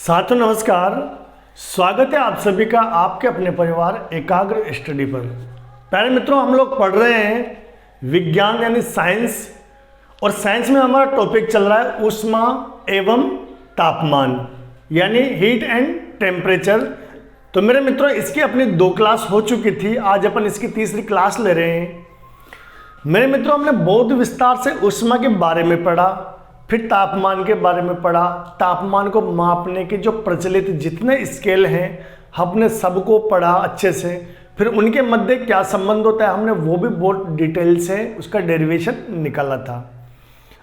साथियों नमस्कार। स्वागत है आप सभी का आपके अपने परिवार एकाग्र स्टडी पर। प्यारे मित्रों, हम लोग पढ़ रहे हैं विज्ञान यानी साइंस, और साइंस में हमारा टॉपिक चल रहा है ऊष्मा एवं तापमान यानी हीट एंड टेम्परेचर। तो मेरे मित्रों, इसकी अपनी 2 क्लास हो चुकी थी, आज अपन इसकी तीसरी क्लास ले रहे हैं। मेरे मित्रों, हमने बहुत विस्तार से ऊष्मा के बारे में पढ़ा, फिर तापमान के बारे में पढ़ा। तापमान को मापने के जो प्रचलित जितने स्केल हैं हमने सबको पढ़ा अच्छे से। फिर उनके मध्य क्या संबंध होता है हमने वो भी बहुत डिटेल से उसका डेरिवेशन निकाला था।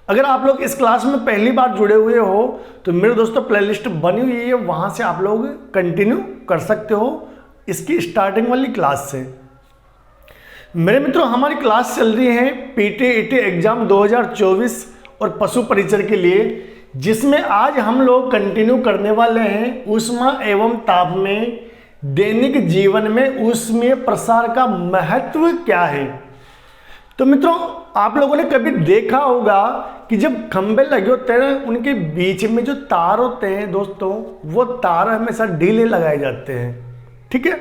अगर आप लोग इस क्लास में पहली बार जुड़े हुए हो तो मेरे दोस्तों प्लेलिस्ट बनी हुई है, वहाँ से आप लोग कंटिन्यू कर सकते हो इसकी स्टार्टिंग वाली क्लास से। मेरे मित्रों, हमारी क्लास चल रही है पीटीईटी एग्जाम 2024 और पशु परिचर के लिए, जिसमें आज हम लोग कंटिन्यू करने वाले हैं ऊष्मा एवं ताप में दैनिक जीवन में ऊष्मीय प्रसार का महत्व क्या है। तो मित्रों, आप लोगों ने कभी देखा होगा कि जब खंभे लगे होते हैं उनके बीच में जो तार होते हैं दोस्तों, वो तार हमेशा ढीले लगाए जाते हैं, ठीक है।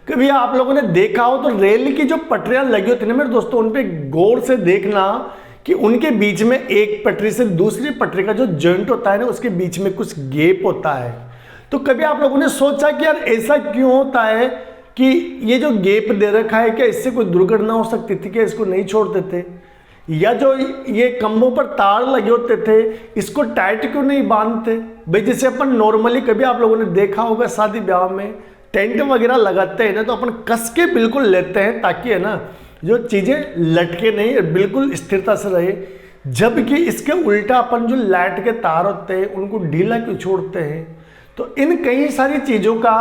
कभी आप लोगों ने देखा हो तो रेल की जो पटरियां लगी होती है ना मेरे दोस्तों, उन पे गौर से देखना कि उनके बीच में एक पटरी से दूसरी पटरी का जो जॉइंट होता है ना, उसके बीच में कुछ गैप होता है। तो कभी आप लोगों ने सोचा कि यार ऐसा क्यों होता है कि ये जो गैप दे रखा है, क्या इससे कोई दुर्घटना हो सकती थी, क्या इसको नहीं छोड़ते थे? या जो ये खंभों पर तार लगे होते थे इसको टाइट क्यों नहीं बांधते? भाई जैसे अपन नॉर्मली कभी आप लोगों ने देखा होगा शादी ब्याह में टेंट वगैरह लगाते हैं ना, तो अपन कस के बिल्कुल लेते हैं ताकि है ना जो चीज़ें लटके नहीं, बिल्कुल स्थिरता से रहे। जबकि इसके उल्टा अपन जो लाइट के तार होते हैं उनको ढीला क्यों छोड़ते हैं? तो इन कई सारी चीज़ों का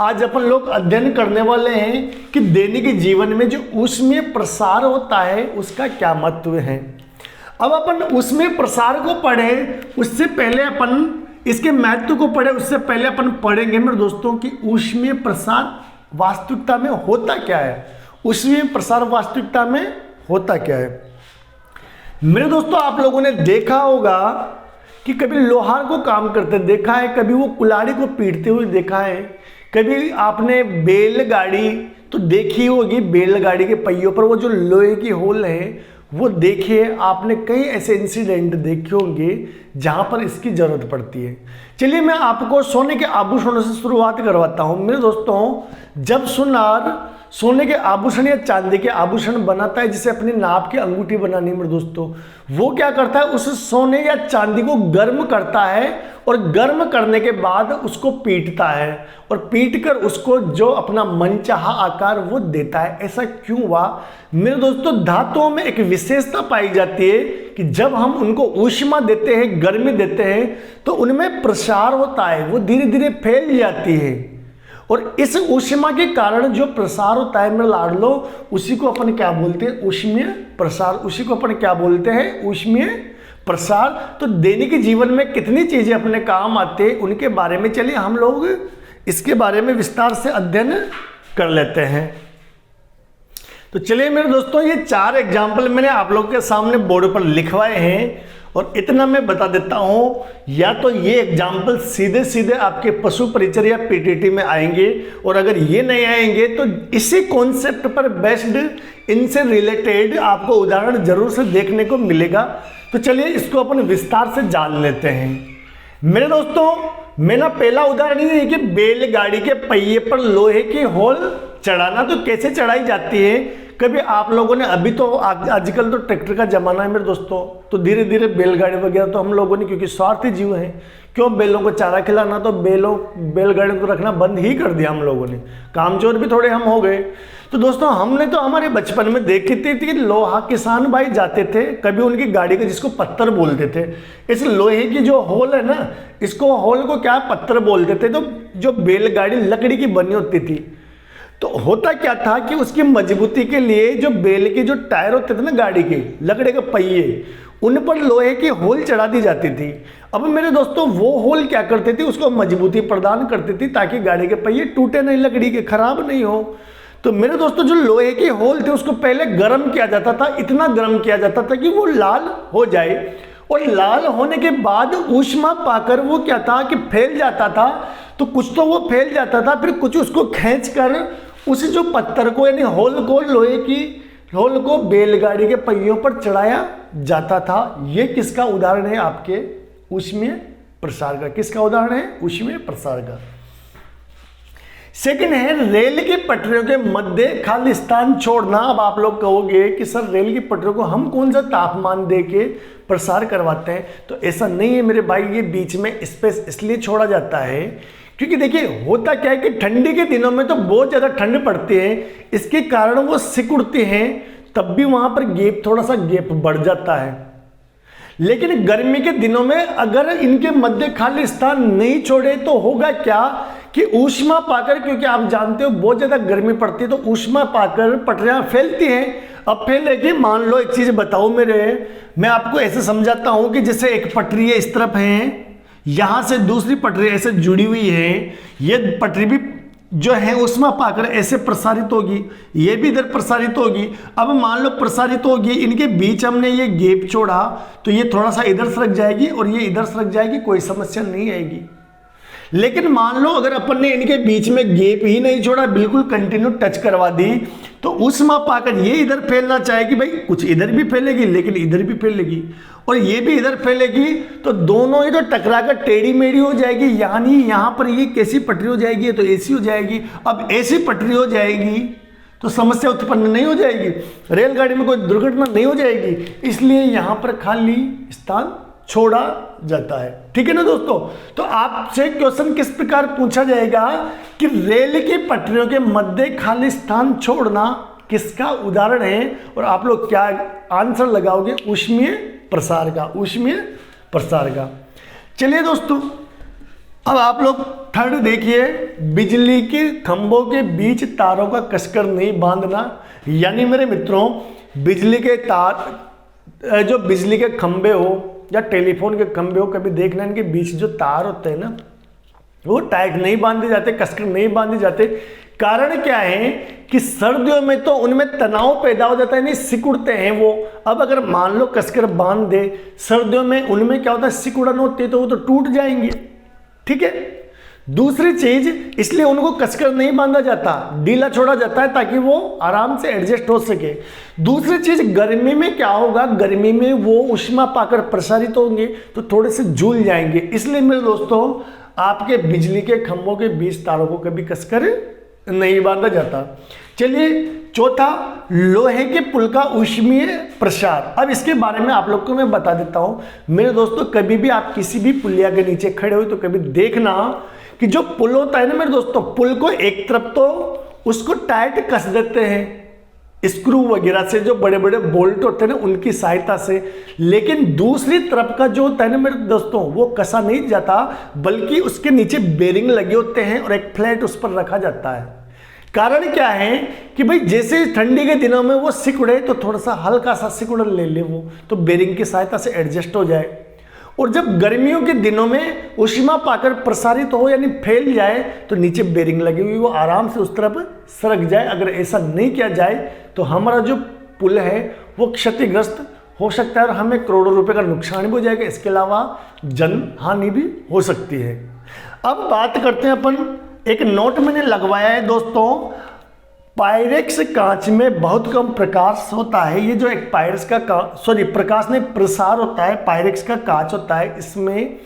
आज अपन लोग अध्ययन करने वाले हैं कि दैनिक जीवन में जो ऊष्मीय प्रसार होता है उसका क्या महत्व है। अब अपन ऊष्मीय प्रसार को पढ़ें उससे पहले अपन इसके महत्व को पढ़े उससे पहले अपन पढ़ेंगे मेरे दोस्तों कि ऊष्मीय प्रसार वास्तविकता में होता क्या है। ऊष्मीय प्रसार वास्तविकता में होता क्या है मेरे दोस्तों? आप लोगों ने देखा होगा कि कभी लोहार को काम करते देखा है, कभी वो कुल्हाड़ी को पीटते हुए देखा है, कभी आपने बैलगाड़ी तो देखी होगी, बैलगाड़ी के पहियों पर वो जो लोहे की होल है वो देखिए आपने। कई ऐसे इंसिडेंट देखे होंगे जहां पर इसकी जरूरत पड़ती है। चलिए मैं आपको सोने के आभूषणों से शुरुआत करवाता हूं मेरे दोस्तों। जब सुनार सोने के आभूषण या चांदी के आभूषण बनाता है, जिसे अपनी नाप की अंगूठी बनानी मेरे दोस्तों, वो क्या करता है उस सोने या चांदी को गर्म करता है और गर्म करने के बाद उसको पीटता है और पीट कर उसको जो अपना मनचाहा आकार वो देता है। ऐसा क्यों हुआ मेरे दोस्तों? धातुओं में एक विशेषता पाई जाती है कि जब हम उनको ऊष्मा देते हैं, गर्मी देते हैं, तो उनमें प्रसार होता है, वो धीरे धीरे फैल जाती है। और इस ऊष्मा के कारण जो प्रसार होता है मेरे लाडलो, उसी को अपन क्या बोलते हैं? ऊष्मीय प्रसार। उसी को अपन क्या बोलते हैं? ऊष्मीय प्रसार। तो दैनिक जीवन में कितनी चीजें अपने काम आते हैं उनके बारे में चलिए हम लोग इसके बारे में विस्तार से अध्ययन कर लेते हैं। तो चलिए मेरे दोस्तों, ये 4 एग्जाम्पल मैंने आप लोगों के सामने बोर्ड पर लिखवाए हैं और इतना मैं बता देता हूं, या तो ये एग्जाम्पल सीधे सीधे आपके पशु परिचर या पीटीटी में आएंगे, और अगर ये नहीं आएंगे तो इसी कॉन्सेप्ट पर बेस्ड इनसे रिलेटेड आपको उदाहरण जरूर से देखने को मिलेगा। तो चलिए इसको अपन विस्तार से जान लेते हैं मेरे दोस्तों। मेरा पहला उदाहरण ये है कि बैलगाड़ी के पहिए पर लोहे की होल चढ़ाना। तो कैसे चढ़ाई जाती है? कभी आप लोगों ने, अभी तो आजकल तो ट्रैक्टर का जमाना है मेरे दोस्तों, तो धीरे धीरे बैलगाड़ी वगैरह तो हम लोगों ने, क्योंकि स्वार्थी जीव हैं, क्यों बैलों को चारा खिलाना, तो बैलगाड़ी को रखना बंद ही कर दिया हम लोगों ने। कामचोर भी थोड़े हम हो गए। तो दोस्तों हमने तो हमारे बचपन में देखी थी कि लोहा किसान भाई जाते थे, कभी उनकी गाड़ी का, जिसको पत्थर बोलते थे, इस लोहे की जो होल है ना, इसको होल को क्या पत्थर बोलते थे। तो जो बैलगाड़ी लकड़ी की बनी होती थी, तो होता क्या था कि उसकी मजबूती के लिए जो बैल के जो टायर होते थे ना गाड़ी के, लकड़ी के पहिए, उन पर लोहे की होल चढ़ा दी जाती थी। अब मेरे दोस्तों वो होल क्या करते थे? उसको मजबूती प्रदान करती थी ताकि गाड़ी के पहिए टूटे नहीं, लकड़ी के खराब नहीं हो। तो मेरे दोस्तों जो लोहे की होल थे उसको पहले गर्म किया जाता था, इतना गर्म किया जाता था कि वो लाल हो जाए, और लाल होने के बाद ऊष्मा पाकर वो क्या था कि फैल जाता था। तो कुछ तो वो फैल जाता था, फिर कुछ उसको खींचकर उस जो पत्थर को यानी होल को, लोहे की होल को बैलगाड़ी के पहियों पर चढ़ाया जाता था। ये किसका उदाहरण है? आपके ऊष्मीय प्रसार का। किसका उदाहरण है? ऊष्मीय प्रसार का। सेकंड है रेल की पटरियों के मध्य खाली स्थान छोड़ना। अब आप लोग कहोगे कि सर रेल की पटरियों को हम कौन सा तापमान दे के प्रसार करवाते हैं? तो ऐसा नहीं है मेरे भाई, ये बीच में स्पेस इसलिए छोड़ा जाता है क्योंकि देखिए होता क्या है कि ठंडी के दिनों में तो बहुत ज़्यादा ठंड पड़ती है, इसके कारण वो सिकुड़ते हैं, तब भी वहाँ पर गैप, थोड़ा सा गैप बढ़ जाता है। लेकिन गर्मी के दिनों में अगर इनके मध्य खाली स्थान नहीं छोड़े तो होगा क्या कि ऊष्मा पाकर, क्योंकि आप जानते हो बहुत ज़्यादा गर्मी पड़ती है तो ऊष्मा पाकर पटरियाँ फैलती हैं। अब फैलेगी, मान लो एक चीज़ बताओ मैं आपको ऐसे समझाता हूँ कि जैसे एक पटरी है इस तरफ है, यहाँ से दूसरी पटरी ऐसे जुड़ी हुई है, ये पटरी भी जो है ऊष्मा पाकर ऐसे प्रसारित होगी, ये भी इधर प्रसारित होगी। अब मान लो प्रसारित होगी, इनके बीच हमने ये गैप छोड़ा तो ये थोड़ा सा इधर सरक जाएगी और ये इधर सरक जाएगी, कोई समस्या नहीं आएगी। लेकिन मान लो अगर अपन ने इनके बीच में गैप ही नहीं छोड़ा, बिल्कुल कंटिन्यू टच करवा दी, तो ऊष्मा पाकर ये इधर फैलना चाहेगी, भाई कुछ इधर भी फैलेगी लेकिन इधर भी फैलेगी, और ये भी इधर फैलेगी, तो दोनों ही तो टकरा कर टेढ़ी मेढ़ी हो जाएगी। यानी यहाँ पर ये कैसी पटरी हो जाएगी? तो ऐसी हो जाएगी। अब ऐसी पटरी हो जाएगी तो समस्या उत्पन्न नहीं हो जाएगी, रेलगाड़ी में कोई दुर्घटना नहीं हो जाएगी, इसलिए यहाँ पर खाली स्थान छोड़ा जाता है। ठीक है ना दोस्तों? तो आपसे क्वेश्चन किस प्रकार पूछा जाएगा कि रेल की पटरियों के मध्य खाली स्थान छोड़ना किसका उदाहरण है, और आप लोग क्या आंसर लगाओगे? ऊष्मीय प्रसार का। ऊष्मीय प्रसार का। चलिए दोस्तों, अब आप लोग थर्ड देखिए, बिजली के खंभों के बीच तारों का कसकर नहीं बांधना। यानी मेरे मित्रों, बिजली के तार, जो बिजली के खंभे हो या टेलीफोन के खंभे हो, कभी देखना इनके बीच जो तार होते हैं ना, वो टाइट नहीं बांधे जाते, कसकर नहीं बांधे जाते। कारण क्या है कि सर्दियों में तो उनमें तनाव पैदा हो जाता है, नहीं सिकुड़ते हैं वो। अब अगर मान लो कसकर बांध दे, सर्दियों में उनमें क्या होता है, सिकुड़न होती है, तो वो तो टूट जाएंगे। ठीक है। दूसरी चीज, इसलिए उनको कसकर नहीं बांधा जाता, ढीला छोड़ा जाता है ताकि वो आराम से एडजस्ट हो सके। दूसरी चीज, गर्मी में क्या होगा, गर्मी में वो ऊष्मा पाकर प्रसारित होंगे तो थोड़े से झूल जाएंगे। इसलिए मेरे दोस्तों, आपके बिजली के खंभों के बीच तारों को कभी कसकर नहीं बांधा जाता। चलिए चौथा, लोहे के पुल का ऊष्मीय प्रसार। अब इसके बारे में आप लोग को मैं बता देता हूं मेरे दोस्तों। कभी भी आप किसी भी पुलिया के नीचे खड़े हो तो कभी देखना कि जो पुल होता है ना मेरे दोस्तों, पुल को एक तरफ तो उसको टाइट कस देते हैं स्क्रू वगैरह से, जो बड़े बड़े बोल्ट होते हैं ना उनकी सहायता से, लेकिन दूसरी तरफ का जो होता है ना मेरे दोस्तों, वो कसा नहीं जाता, बल्कि उसके नीचे बेरिंग लगे होते हैं और एक फ्लैट उस पर रखा जाता है। कारण क्या है कि भाई जैसे ठंडी के दिनों में वो सिकुड़े तो थोड़ा सा हल्का सा सिकुड़न ले ले वो, तो बेरिंग की सहायता से एडजस्ट हो जाए। और जब गर्मियों के दिनों में ऊष्मा पाकर प्रसारित हो यानी फैल जाए तो नीचे बेरिंग लगी हुई वो आराम से उस तरफ सरक जाए। अगर ऐसा नहीं किया जाए तो हमारा जो पुल है वो क्षतिग्रस्त हो सकता है और हमें करोड़ों रुपए का नुकसान भी हो जाएगा, इसके अलावा जन हानि भी हो सकती है। अब बात करते हैं अपन, एक नोट मैंने लगवाया है दोस्तों, पायरेक्स कांच में बहुत कम प्रकाश होता है। ये जो एक पायरेक्स का प्रकाश नहीं, प्रसार होता है, पायरेक्स का कांच होता है, इसमें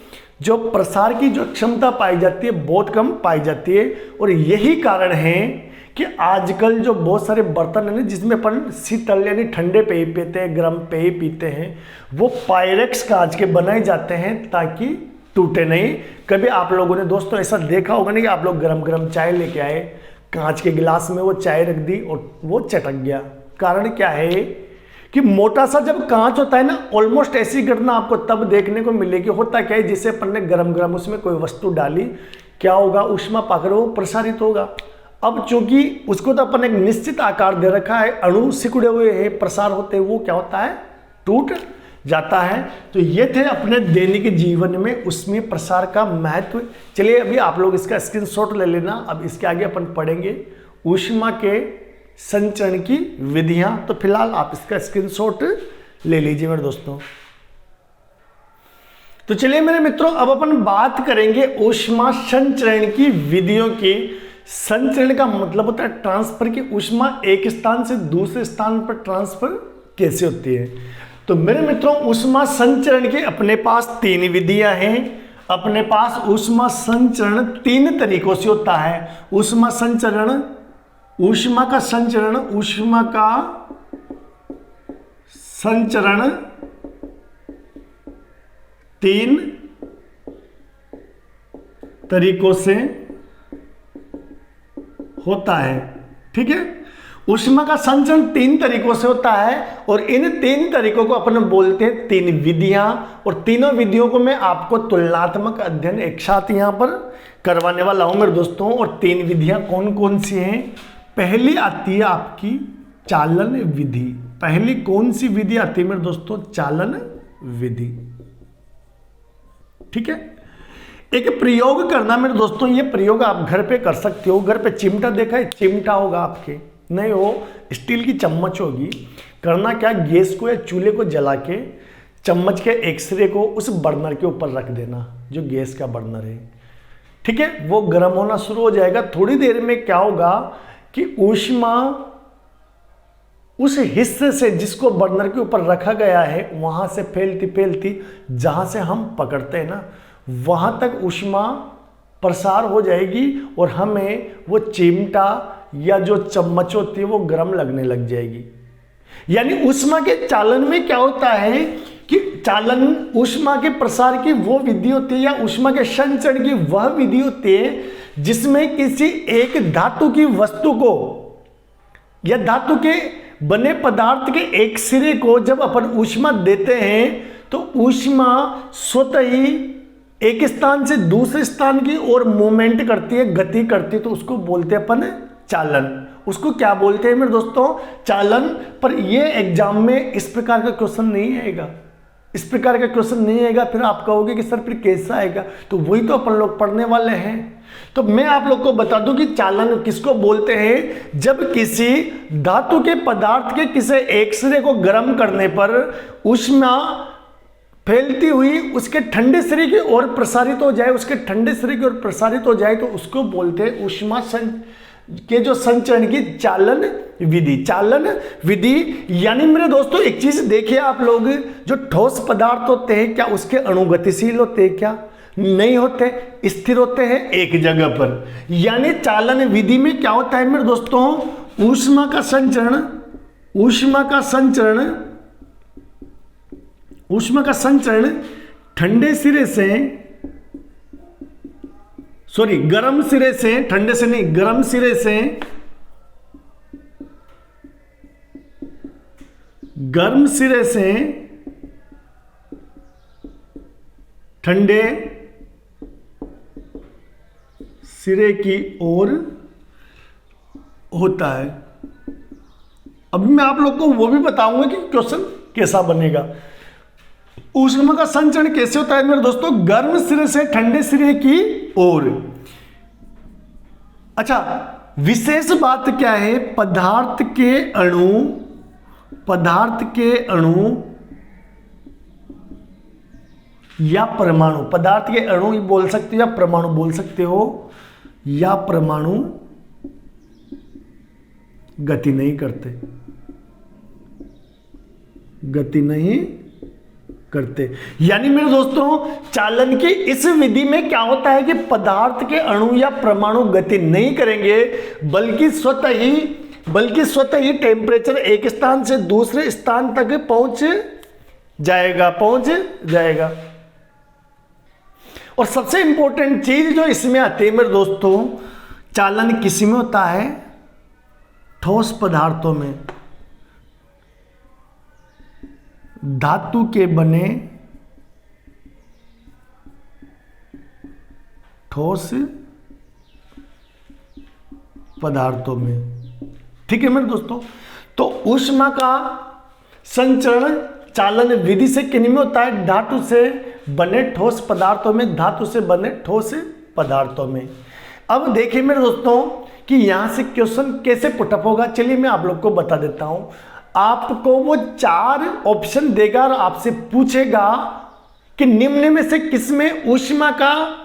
जो प्रसार की जो क्षमता पाई जाती है बहुत कम पाई जाती है। और यही कारण है कि आजकल जो बहुत सारे बर्तन है ना जिसमें अपन शीतल यानी ठंडे पेय पीते हैं, गर्म पेय पीते हैं, वो पायरेक्स कांच के बनाए जाते हैं ताकि टूटे नहीं। कभी आप लोगों ने दोस्तों ऐसा देखा होगा नहीं कि आप लोग गरम गरम चाय लेके आए, कांच के गिलास में वो चाय रख दी और वो चटक गया। कारण क्या है कि मोटा सा जब कांच होता है ना, ऑलमोस्ट ऐसी घटना आपको तब देखने को मिलेगी। होता क्या है, जिसे अपन ने गरम गरम उसमें कोई वस्तु डाली, क्या होगा, ऊष्मा पाकर वो प्रसारित होगा। अब चूंकि उसको तो अपन एक निश्चित आकार दे रखा है, अणु सिकुड़े हुए हैं, प्रसार होते हैं, वो क्या होता है, टूट जाता है। तो ये थे अपने दैनिक जीवन में ऊष्मीय प्रसार का महत्व। चलिए अभी आप लोग इसका स्क्रीनशॉट ले लेना। अब इसके आगे अपन पढ़ेंगे ऊष्मा के संचरण की विधियां। तो फिलहाल आप इसका स्क्रीनशॉट ले लीजिए मेरे दोस्तों। तो चलिए मेरे मित्रों, अब अपन बात करेंगे ऊष्मा संचरण की विधियों की। संचरण का मतलब होता है ट्रांसफर की। ऊष्मा एक स्थान से दूसरे स्थान पर ट्रांसफर कैसे होती है। तो मेरे मित्रों, ऊष्मा संचरण की अपने पास 3 विधियां हैं। अपने पास ऊष्मा संचरण 3 तरीकों से होता है। ऊष्मा संचरण, ऊष्मा का संचरण, ऊष्मा का संचरण 3 तरीकों से होता है। ठीक है, ऊष्मा का संचरण 3 तरीकों से होता है और इन 3 तरीकों को अपन बोलते हैं 3 विधियां। और तीनों विधियों को मैं आपको तुलनात्मक अध्ययन एक साथ यहां पर करवाने वाला हूं मेरे दोस्तों। और 3 विधियां कौन कौन सी हैं? पहली आती है आपकी चालन विधि। पहली कौन सी विधि आती है मेरे दोस्तों? चालन विधि। ठीक है, एक प्रयोग करना मेरे दोस्तों, ये प्रयोग आप घर पे कर सकते हो। घर पे चिमटा देखा है? चिमटा होगा आपके, नहीं हो स्टील की चम्मच होगी। करना क्या, गैस को या चूल्हे को जला के चम्मच के एक्सरे को उस बर्नर के ऊपर रख देना, जो गैस का बर्नर है। ठीक है, वो गर्म होना शुरू हो जाएगा। थोड़ी देर में क्या होगा कि ऊष्मा उस हिस्से से जिसको बर्नर के ऊपर रखा गया है वहां से फैलती फैलती जहां से हम पकड़ते हैं ना, वहां तक ऊष्मा प्रसार हो जाएगी और हमें वो चिमटा या जो चम्मच होती है वो गर्म लगने लग जाएगी। यानी ऊष्मा के चालन में क्या होता है कि चालन, ऊष्मा के प्रसार की वो विधि होती है या ऊष्मा के संचरण की वह विधि होती है जिसमें किसी एक धातु की वस्तु को या धातु के बने पदार्थ के एक सिरे को जब अपन ऊष्मा देते हैं तो ऊष्मा स्वतः ही एक स्थान से दूसरे स्थान की ओर मूवमेंट करती है, गति करती है। तो उसको बोलते हैं अपन चालन। उसको क्या बोलते हैं मेरे दोस्तों? चालन। पर ये एग्जाम में इस प्रकार का क्वेश्चन नहीं आएगा, इस प्रकार का क्वेश्चन नहीं आएगा। फिर आप कहोगे कि सर फिर कैसा आएगा? तो वही तो अपन लोग पढ़ने वाले हैं। तो मैं आप लोग को बता दूं कि चालन किसको बोलते हैं। जब किसी धातु के पदार्थ के किसी एक सिरे को गर्म करने पर ऊष्मा फैलती हुई उसके ठंडे सिरे की ओर प्रसारित हो जाए, उसके ठंडे सिरे की ओर प्रसारित हो जाए, तो उसको बोलते हैं ऊष्मा के जो संचरण की चालन विधि। चालन विधि यानी मेरे दोस्तों एक चीज देखिए आप लोग, जो ठोस पदार्थ होते हैं क्या उसके अणु गतिशील होते हैं? क्या नहीं होते, स्थिर होते हैं एक जगह पर। यानी चालन विधि में क्या होता है मेरे दोस्तों? ऊष्मा का संचरण, ऊष्मा का संचरण, ऊष्मा का संचरण ठंडे सिरे से, सॉरी गर्म सिरे से, ठंडे से नहीं, गर्म सिरे से, गर्म सिरे से ठंडे सिरे की ओर होता है। अब मैं आप लोग को वो भी बताऊंगा कि क्वेश्चन कैसा बनेगा। ऊष्मा का संचरण कैसे होता है मेरे दोस्तों? गर्म सिरे से ठंडे सिरे की ओर। अच्छा, विशेष बात क्या है? पदार्थ के अणु, पदार्थ के अणु या परमाणु, पदार्थ के अणु ही बोल सकते हो या परमाणु बोल सकते हो, या परमाणु गति नहीं करते, गति नहीं करते। यानी मेरे दोस्तों चालन की इस विधि में क्या होता है कि पदार्थ के अणु या परमाणु गति नहीं करेंगे, बल्कि स्वतः ही टेम्परेचर एक स्थान से दूसरे स्थान तक पहुंच जाएगा। और सबसे इंपॉर्टेंट चीज जो इसमें आती है मेरे दोस्तों, चालन किस में होता है? ठोस पदार्थों में। धातु के बने ठोस पदार्थों में। ठीक है मेरे दोस्तों, तो ऊष्मा का संचरण चालन विधि से किन में होता है? धातु से बने ठोस पदार्थों में, धातु से बने ठोस पदार्थों में। अब देखिए मेरे दोस्तों कि यहां से क्वेश्चन कैसे पुटअप होगा, चलिए मैं आप लोग को बता देता हूं। आपको वो 4 ऑप्शन देगा और आपसे पूछेगा कि निम्न में से किसमें ऊष्मा का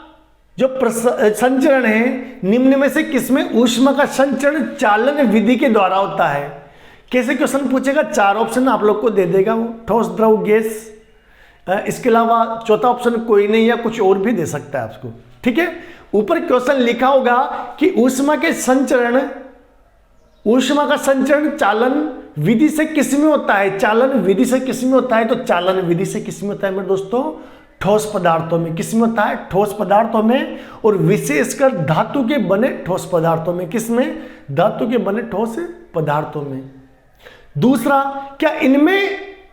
जो संचरण है, निम्न में से किसमें ऊष्मा का संचरण चालन विधि के द्वारा होता है। कैसे क्वेश्चन पूछेगा, 4 ऑप्शन आप लोग को दे देगा वो, ठोस, द्रव, गैस, इसके अलावा चौथा ऑप्शन कोई नहीं या कुछ और भी दे सकता है आपको। ठीक है, ऊपर क्वेश्चन लिखा होगा कि ऊष्मा का संचरण चालन विधि से किस में होता है, चालन विधि से किस में होता है, तो चालन विधि से किस में होता है मेरे दोस्तों, ठोस पदार्थों में। किस में होता है, ठोस पदार्थों में, और विशेषकर धातु के बने ठोस पदार्थों में। किसमें, धातु के बने ठोस पदार्थों में। दूसरा, क्या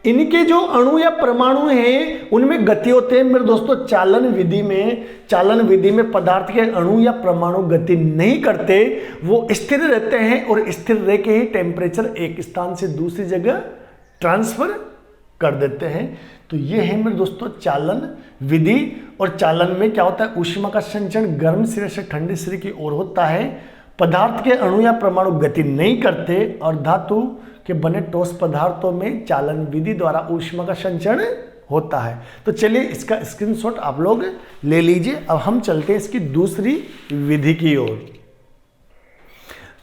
इनके जो अणु या परमाणु हैं उनमें गति होते हैं मेरे दोस्तों, चालन विधि में पदार्थ के अणु या परमाणु गति नहीं करते, वो स्थिर रहते हैं और स्थिर रह के ही टेम्परेचर एक स्थान से दूसरी जगह ट्रांसफर कर देते हैं। तो ये है मेरे दोस्तों चालन विधि। और चालन में क्या होता है, ऊष्मा का संचरण गर्म सिरे से ठंडे सिरे की ओर होता है, पदार्थ के अणु या परमाणु गति नहीं करते, और धातु के बने ठोस पदार्थों में चालन विधि द्वारा ऊष्मा का संचरण होता है। तो चलिए इसका स्क्रीनशॉट आप लोग ले लीजिए। अब हम चलते हैं इसकी दूसरी विधि की ओर।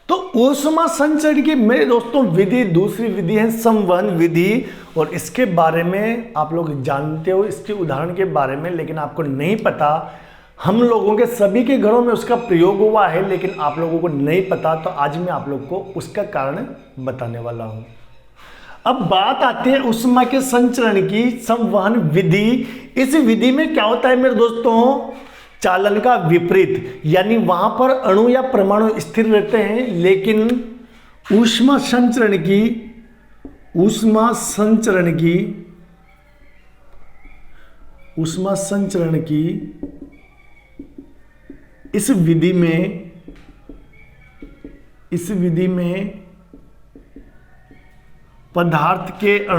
तो ऊष्मा संचरण की मेरे दोस्तों विधि, दूसरी विधि है संवहन विधि, और इसके बारे में आप लोग जानते हो, इसके उदाहरण के बारे में, लेकिन आपको नहीं पता। हम लोगों के सभी के घरों में उसका प्रयोग हुआ है, लेकिन आप लोगों को नहीं पता, तो आज मैं आप लोग को उसका कारण बताने वाला हूं। अब बात आती है ऊष्मा के संचरण की, संवहन विधि। इस विधि में क्या होता है मेरे दोस्तों, चालन का विपरीत, यानी वहां पर अणु या परमाणु स्थिर रहते हैं, लेकिन ऊष्मा संचरण की इस विधि में पदार्थ के अणु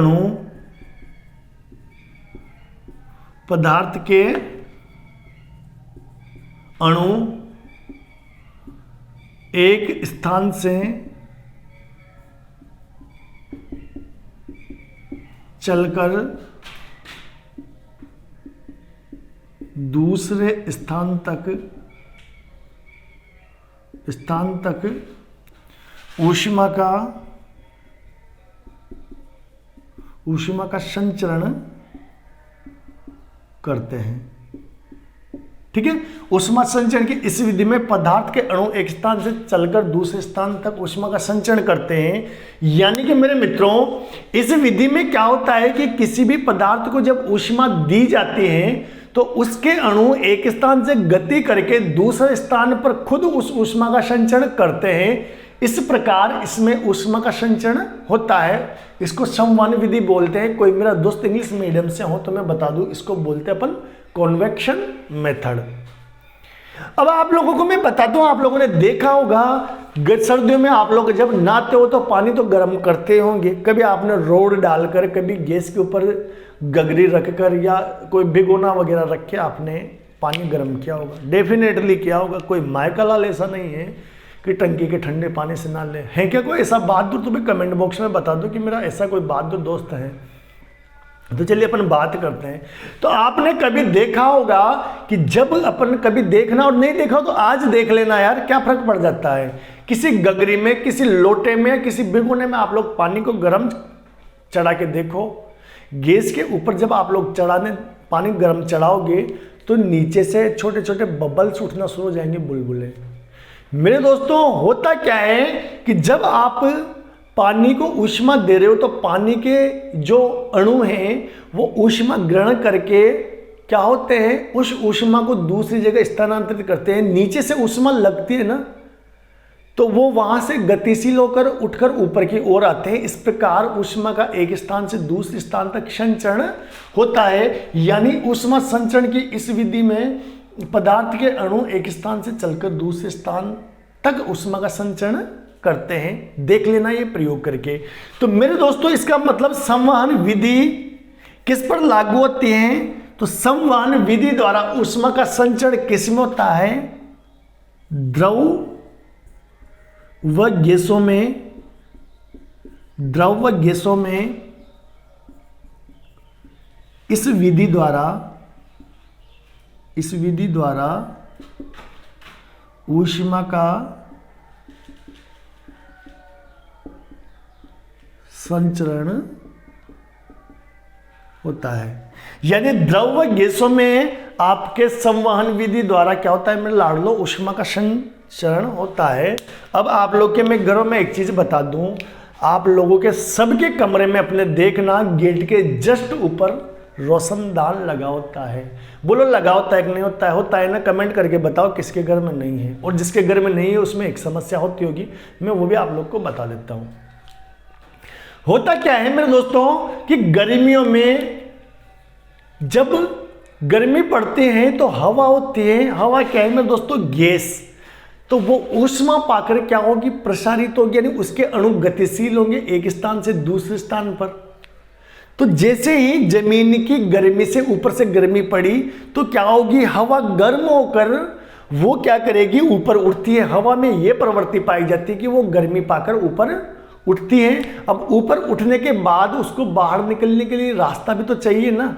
एक स्थान से चलकर दूसरे स्थान तक ऊष्मा का संचरण करते हैं। ठीक है, ऊष्मा संचरण की इस विधि में पदार्थ के अणु एक स्थान से चलकर दूसरे स्थान तक ऊष्मा का संचरण करते हैं। यानी कि मेरे मित्रों, इस विधि में क्या होता है कि किसी भी पदार्थ को जब ऊष्मा दी जाती है तो उसके अणु एक स्थान से गति करके दूसरे स्थान पर खुद उस ऊष्मा का संचरण करते हैं। इस प्रकार इसमें ऊष्मा का संचरण होता है। इसको संवहन विधि बोलते हैं। कोई मेरा दोस्त इंग्लिश मीडियम से हो तो मैं बता दूं, इसको बोलते हैं अपन कन्वेक्शन मेथड। अब आप लोगों को मैं बताता हूं, आप लोगों ने देखा होगा सर्दियों में आप लोग जब नहाते हो तो पानी तो गर्म करते होंगे। कभी आपने रोड डालकर, कभी गैस के ऊपर गगरी रखकर या कोई भिगोना वगैरह रख के आपने पानी गर्म किया होगा, डेफिनेटली किया होगा। कोई मायका लाल ऐसा नहीं है कि टंकी के ठंडे पानी से ना ले। है क्या कोई ऐसा बहादुर? तो भाई कमेंट बॉक्स में बता दो कि मेरा ऐसा कोई बहादुर दोस्त है। तो चलिए अपन बात करते हैं। तो आपने कभी देखा होगा कि जब अपन कभी देखना और नहीं देखा हो तो आज देख लेना यार, क्या फर्क पड़ जाता है। किसी गगरी में, किसी लोटे में, किसी भिगोने में आप लोग पानी को गर्म चढ़ा के देखो। गैस के ऊपर जब आप लोग पानी गर्म चढ़ाओगे तो नीचे से छोटे छोटे बबल्स उठना शुरू हो जाएंगे, बुलबुले। मेरे दोस्तों, होता क्या है कि जब आप पानी को ऊष्मा दे रहे हो तो पानी के जो अणु हैं वो ऊष्मा ग्रहण करके क्या होते हैं, उस ऊष्मा को दूसरी जगह स्थानांतरित करते हैं। नीचे से ऊष्मा लगती है ना, तो वो वहां से गतिशील होकर उठकर ऊपर की ओर आते हैं। इस प्रकार ऊष्मा का एक स्थान से दूसरे स्थान तक संचरण होता है। यानी ऊष्मा संचरण की इस विधि में पदार्थ के अणु एक स्थान से चलकर दूसरे स्थान तक ऊष्मा का संचरण करते हैं। देख लेना ये प्रयोग करके। तो मेरे दोस्तों, इसका मतलब संवहन विधि किस पर लागू होती है? तो संवहन विधि द्वारा ऊष्मा का संचरण किस में होता है? द्रव व गैसों में इस विधि द्वारा इस विधि द्वारा ऊष्मा का संचरण होता है। यानी द्रव व गैसों में आपके संवहन विधि द्वारा क्या होता है मेरे लाडलो, ऊष्मा का संचरण होता है। अब आप लोग के मैं घरों में एक चीज बता दूं, आप लोगों के सबके कमरे में अपने देखना गेट के जस्ट ऊपर रोशनदान लगा होता है। बोलो लगा होता है कि नहीं होता है? होता है ना? कमेंट करके बताओ किसके घर में नहीं है, और जिसके घर में नहीं है उसमें एक समस्या होती होगी, मैं वो भी आप लोग को बता देता हूं। होता क्या है मेरे दोस्तों कि गर्मियों में जब गर्मी पड़ती है तो हवा होती है, हवा क्या है मेरे दोस्तों? गैस। तो वो ऊष्मा पाकर क्या होगी? प्रसारित होगी, यानी उसके अणु गतिशील होंगे एक स्थान से दूसरे स्थान पर। तो जैसे ही जमीन की गर्मी से ऊपर से गर्मी पड़ी तो क्या होगी? हवा गर्म होकर वो क्या करेगी? ऊपर उठती है। हवा में ये प्रवृत्ति पाई जाती है कि वो गर्मी पाकर ऊपर उठती है। अब ऊपर उठने के बाद उसको बाहर निकलने के लिए रास्ता भी तो चाहिए ना,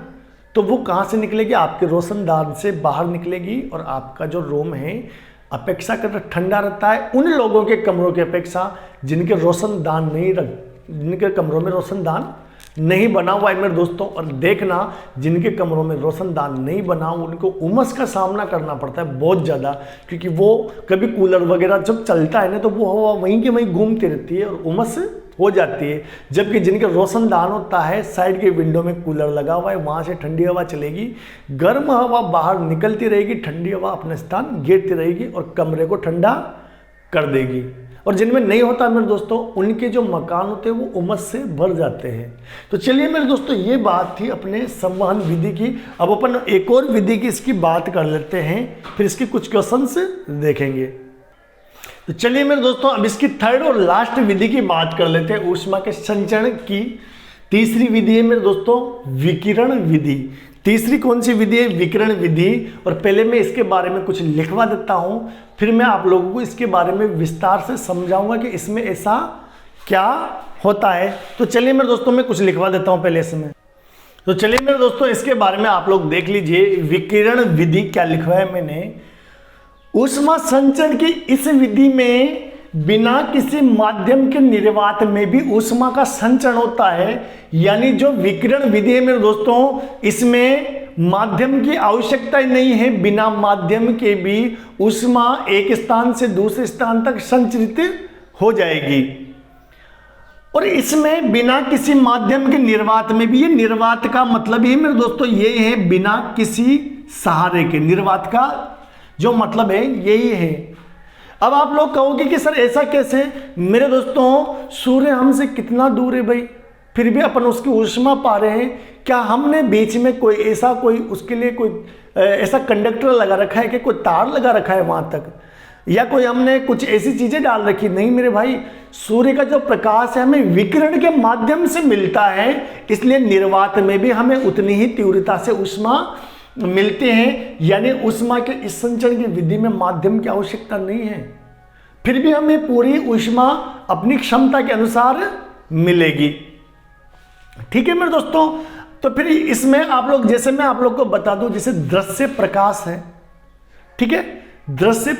तो वो कहाँ से निकलेगी? आपके रोशनदान से बाहर निकलेगी। और आपका जो रूम है अपेक्षाकृत ठंडा रहता है उन लोगों के कमरों की अपेक्षा जिनके रोशनदान नहीं जिनके कमरों में रोशनदान नहीं बना हुआ है मेरे दोस्तों। और देखना जिनके कमरों में रोशनदान नहीं बना हुआ उनको उमस का सामना करना पड़ता है बहुत ज़्यादा, क्योंकि वो कभी कूलर वगैरह जब चलता है ना तो वो हवा वहीं के वहीं घूमती रहती है और उमस हो जाती है। जबकि जिनके रोशनदान होता है साइड के विंडो में कूलर लगा हुआ है, वहाँ से ठंडी हवा चलेगी, गर्म हवा बाहर निकलती रहेगी, ठंडी हवा अपने स्थान घेरती रहेगी और कमरे को ठंडा कर देगी। और जिनमें नहीं होता मेरे दोस्तों उनके जो मकान होते हैं वो उमस से भर जाते हैं। तो चलिए मेरे दोस्तों ये बात थी अपने संवहन विधि की। अब अपन एक और विधि की इसकी बात कर लेते हैं, फिर इसके कुछ क्वेश्चंस देखेंगे। तो चलिए मेरे दोस्तों अब इसकी थर्ड और लास्ट विधि की बात कर लेते हैं, ऊष्मा के संचरण की। तीसरी विधि है मेरे दोस्तों विकिरण विधि। तीसरी कौन सी विधि है? विकिरण विधि। और पहले मैं इसके बारे में कुछ लिखवा देता हूं, फिर मैं आप लोगों को इसके बारे में विस्तार से समझाऊंगा कि इसमें ऐसा क्या होता है। तो चलिए मेरे दोस्तों मैं कुछ लिखवा देता हूं पहले इसमें। तो चलिए मेरे दोस्तों इसके बारे में आप लोग देख लीजिए विकिरण विधि क्या लिखवा है मैंने। ऊष्मा संचरण की इस विधि में बिना किसी माध्यम के निर्वात में भी ऊष्मा का संचरण होता है। यानी जो विकिरण विधि है मेरे दोस्तों इसमें माध्यम की आवश्यकता ही नहीं है, बिना माध्यम के भी ऊष्मा एक स्थान से दूसरे स्थान तक संचरित हो जाएगी। और इसमें बिना किसी माध्यम के निर्वात में भी, ये निर्वात का मतलब ही मेरे दोस्तों ये है बिना किसी सहारे के, निर्वात का जो मतलब है यही है। अब आप लोग कहोगे कि सर ऐसा कैसे? मेरे दोस्तों सूर्य हमसे कितना दूर है भाई, फिर भी अपन उसकी ऊष्मा पा रहे हैं। क्या हमने बीच में कोई ऐसा कोई उसके लिए कोई ऐसा कंडक्टर लगा रखा है कि कोई तार लगा रखा है वहां तक, या कोई हमने कुछ ऐसी चीजें डाल रखी? नहीं मेरे भाई, सूर्य का जो प्रकाश है हमें विकिरण के माध्यम से मिलता है, इसलिए निर्वात में भी हमें उतनी ही तीव्रता से ऊष्मा मिलते हैं। यानी ऊष्मा के इस संचरण की विधि में माध्यम की आवश्यकता नहीं है, फिर भी हमें पूरी ऊष्मा अपनी क्षमता के अनुसार मिलेगी। ठीक है मेरे दोस्तों। तो फिर इसमें आप लोग, जैसे मैं आप लोग को बता दूं, जैसे दृश्य प्रकाश है, ठीक है, दृश्य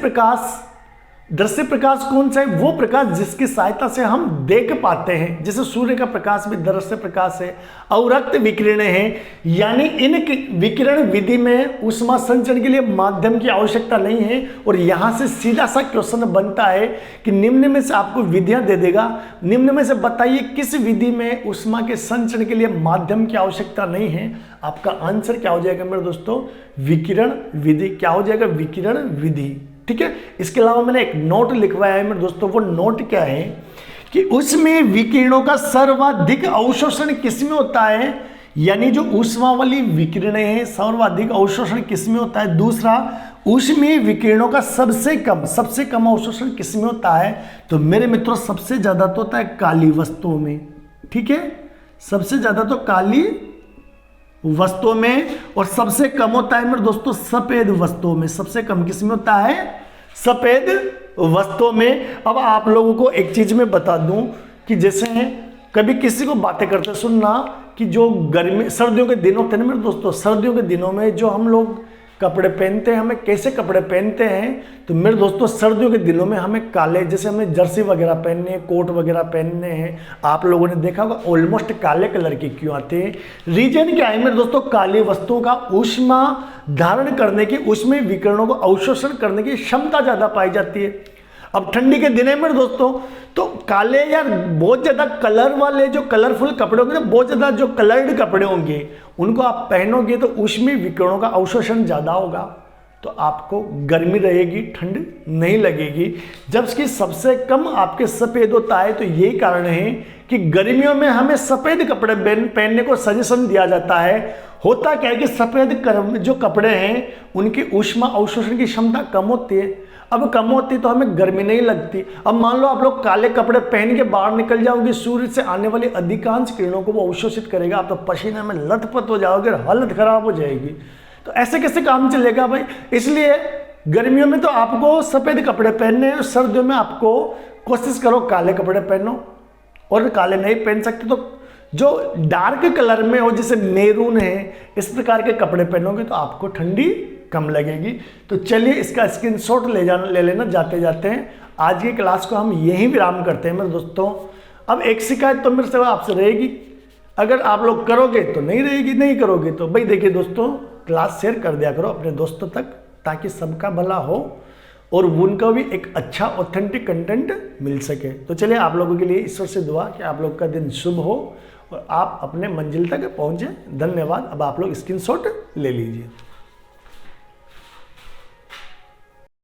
प्रकाश कौन सा है? वो प्रकाश जिसकी सहायता से हम देख पाते हैं, जैसे सूर्य का प्रकाश भी दृश्य प्रकाश है। अवरक्त विकिरण है, यानी इन विकिरण विधि में ऊष्मा संचरण के लिए माध्यम की आवश्यकता नहीं है। और यहां से सीधा सा क्वेश्चन बनता है कि निम्न में से आपको विधियां दे देगा, निम्न में से बताइए किस विधि में ऊष्मा के संचरण के लिए माध्यम की आवश्यकता नहीं है। आपका आंसर क्या हो जाएगा मेरे दोस्तों? विकिरण विधि। क्या हो जाएगा? विकिरण विधि। ठीक है। इसके अलावा मैंने एक नोट लिखवाया है मेरे दोस्तों, वो नोट क्या है कि उसमें विकिरणों का सर्वाधिक अवशोषण किसमें होता है, यानी जो ऊष्मा वाली विकिरणें हैं सर्वाधिक अवशोषण किसमें होता है। दूसरा, ऊष्मीय विकिरणों का सबसे कम अवशोषण किसमें होता है। तो मेरे मित्रों सबसे ज्यादा तो होता है काली वस्तुओं में, ठीक है, सबसे ज्यादा तो काली वस्तुओं में, और सबसे कम होता है मेरे दोस्तों सफेद वस्तुओं में। सबसे कम किसमें होता है? सफेद वस्तुओं में। अब आप लोगों को एक चीज में बता दूं कि जैसे कभी किसी को बातें करते सुनना कि जो गर्मी सर्दियों के दिन होते हैं ना मेरे दोस्तों, सर्दियों के दिनों में जो हम लोग कपड़े पहनते हैं, हमें कैसे कपड़े पहनते हैं। तो मेरे दोस्तों सर्दियों के दिनों में हमें काले, जैसे हमें जर्सी वगैरह पहनने हैं, कोट वगैरह पहनने हैं, आप लोगों ने देखा होगा ऑलमोस्ट काले कलर के क्यों आते हैं। रीजन क्या है मेरे दोस्तों, काली वस्तुओं का ऊष्मा धारण करने की, ऊष्मीय विकिरणों को अवशोषण करने की क्षमता ज़्यादा पाई जाती है। अब ठंडी के दिन है मेरे दोस्तों, तो काले या बहुत ज़्यादा कलर वाले जो कलरफुल कपड़े होंगे ना, बहुत ज़्यादा जो कलर्ड कपड़े होंगे उनको आप पहनोगे तो ऊष्मीय विकिरणों का अवशोषण ज़्यादा होगा, तो आपको गर्मी रहेगी, ठंड नहीं लगेगी। जबकि सबसे कम आपके सफ़ेद होता है, तो यही कारण है कि गर्मियों में हमें सफ़ेद कपड़े पहनने को सजेशन दिया जाता है। होता क्या है कि सफ़ेद जो कपड़े हैं उनकी ऊष्मा अवशोषण की क्षमता कम होती है। अब कम होती तो हमें गर्मी नहीं लगती। अब मान लो आप लोग काले कपड़े पहन के बाहर निकल जाओगे, सूर्य से आने वाली अधिकांश किरणों को वो अवशोषित करेगा, आप तो पसीने में लथपथ हो जाओगे, हालत खराब हो जाएगी। तो ऐसे कैसे काम चलेगा भाई। इसलिए गर्मियों में तो आपको सफ़ेद कपड़े पहनने हैं, सर्दियों में आपको कोशिश करो काले कपड़े पहनो, और काले नहीं पहन सकते तो जो डार्क कलर में हो, जैसे मेरून है, इस प्रकार के कपड़े पहनोगे तो आपको ठंडी कम लगेगी। तो चलिए इसका स्क्रीनशॉट ले लेना जाते जाते हैं। आज की क्लास को हम यहीं विराम करते हैं मेरे दोस्तों। अब एक शिकायत तो मेरे से आपसे रहेगी, अगर आप लोग करोगे तो नहीं रहेगी, नहीं करोगे तो भाई देखिए दोस्तों, क्लास शेयर कर दिया करो अपने दोस्तों तक, ताकि सबका भला हो और उनको भी एक अच्छा ऑथेंटिक कंटेंट मिल सके। तो चलिए आप लोगों के लिए ईश्वर से दुआ कि आप लोग का दिन शुभ हो और आप अपने मंजिल तक पहुँचे। धन्यवाद। अब आप लोग स्क्रीनशॉट ले लीजिए।